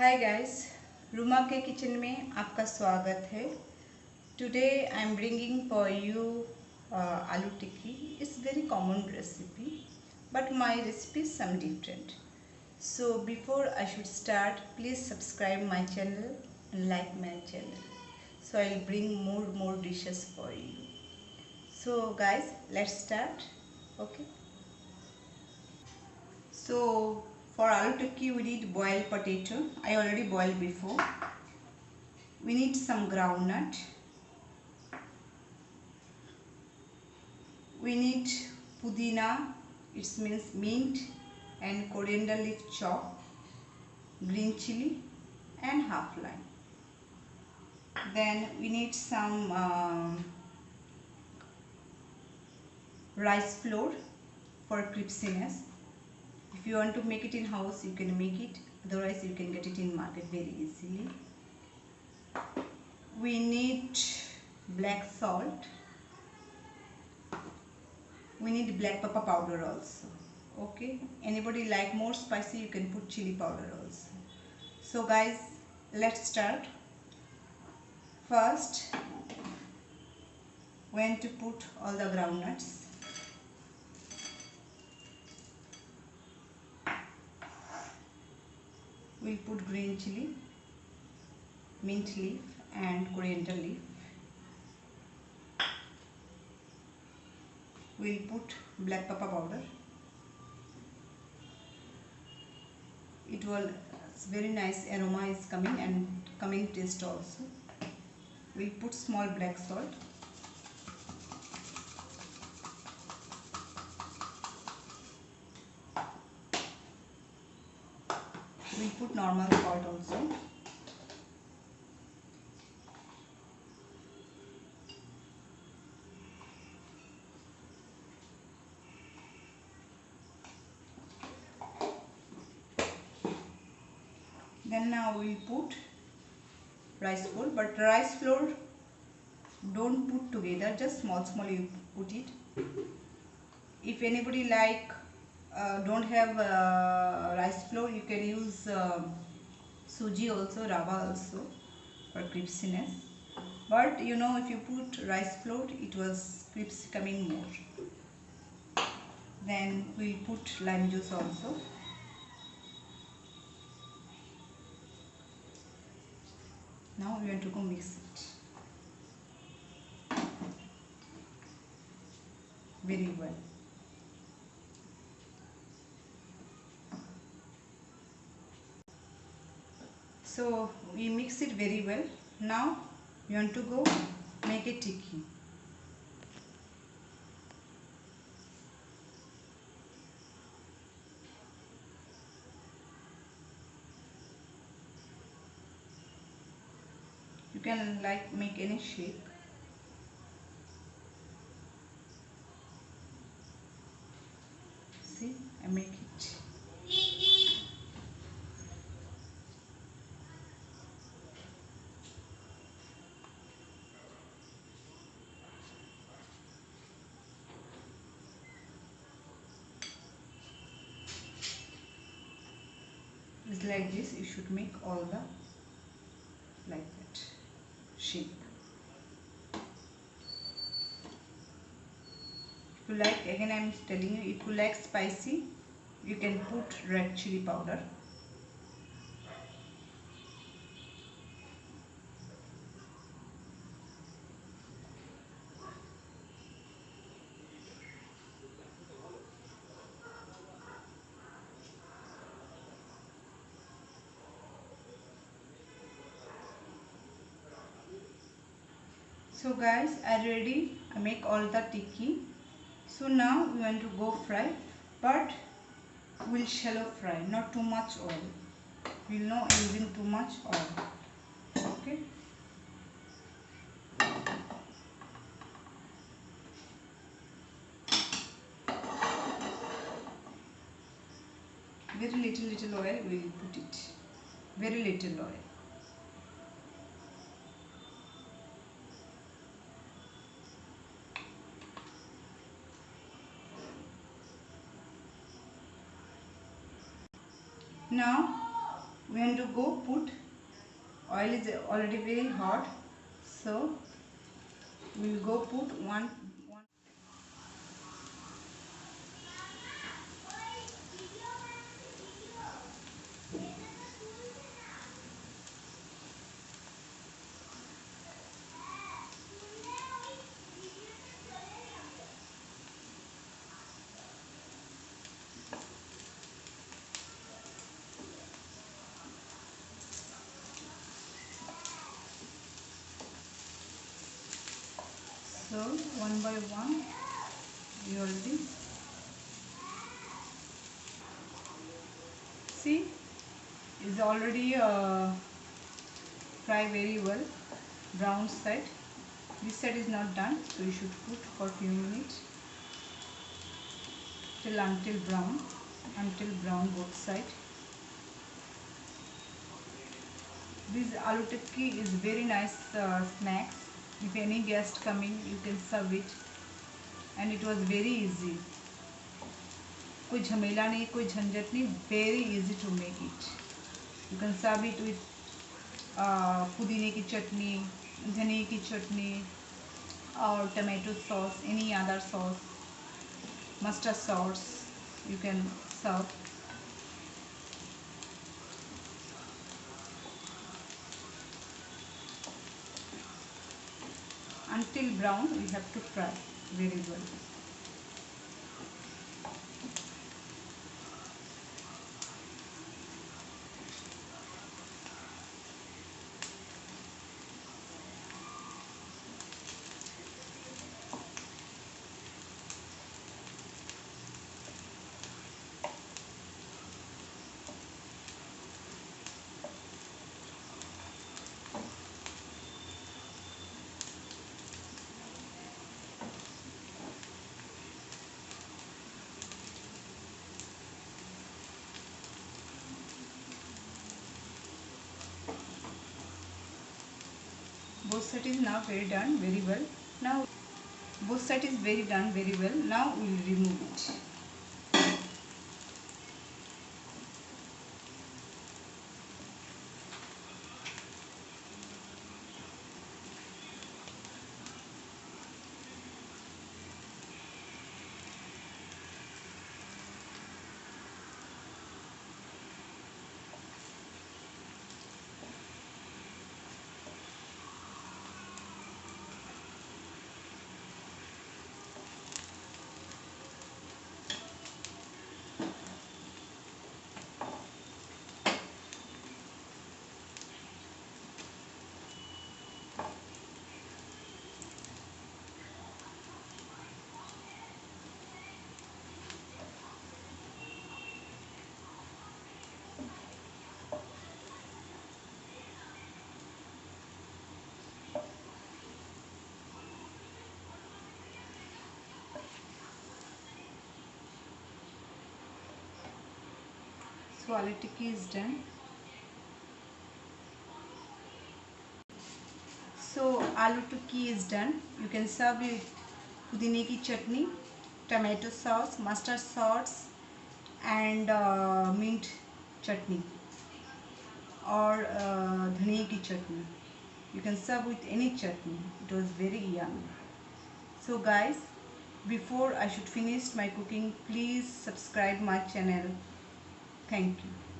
Hi guys, Ruma के kitchen में आपका स्वागत है। Today I am bringing for you आलू टिक्की. It's very common recipe, but my recipe is some different. So before I should start, please subscribe my channel and like my channel. So I'll bring more dishes for you. So guys, let's start. Okay. So for aloo tikki we need boiled potato. I already boiled before. We need some groundnut. We need pudina, it means mint, and coriander leaf chop, green chili and half lime. Then we need some rice flour for crispiness. If you want to make it in house, you can make it. Otherwise, you can get it in market very easily. We need black salt. We need black pepper powder also. Okay. Anybody like more spicy, you can put chili powder also. So guys, let's start. First, when to put all the groundnuts. We'll put green chili, mint leaf and coriander leaf. We'll put black pepper powder. It will very nice aroma is coming and coming taste also. We'll put small black salt. We'll put normal salt also. Then now we'll put rice flour, but rice flour don't put together, just small you put it. If anybody like don't have rice flour, you can use suji also, rava also for crispiness. But you know, if you put rice flour, it was crisp coming more. Then we'll put lime juice also. Now we want to go mix it very well. So we mix it very well. Now we want to go make a tikki. You can like make any shape. See, I make it. It's like this. You should make all the like that shape. If you like, again I am telling you, if you like spicy, you can put red chili powder. So guys, are ready? I make all the tikki. So now we want to go fry, but we'll shallow fry, not too much oil. We'll not using too much oil. Okay. Very little oil we will put it. Very little oil. Now When to go put, oil is already very hot, so we'll go put one. So one by one we already see is already fry very well. Brown side, this side is not done, so you should put for few minutes till until brown both side. This aloo tikki is very nice snacks. If any guest coming, you can serve it, and it was very easy. कोई झमेला नहीं, कोई झंझट नहीं. Very easy to make it. You can serve it with पुदीने की चटनी, धनिया की चटनी, or tomato sauce, any other sauce, mustard sauce. You can serve. Until brown, we have to fry very well. Both side is now very done very well. Now both side is very done very well. Now we will remove it. So aloo tikki is done. So aloo tikki is done. You can serve with pudine ki chutney, tomato sauce, mustard sauce, and mint chutney, or dhania ki chutney. You can serve with any chutney. It was very yummy. So guys, before I should finish my cooking, please subscribe my channel. Thank you.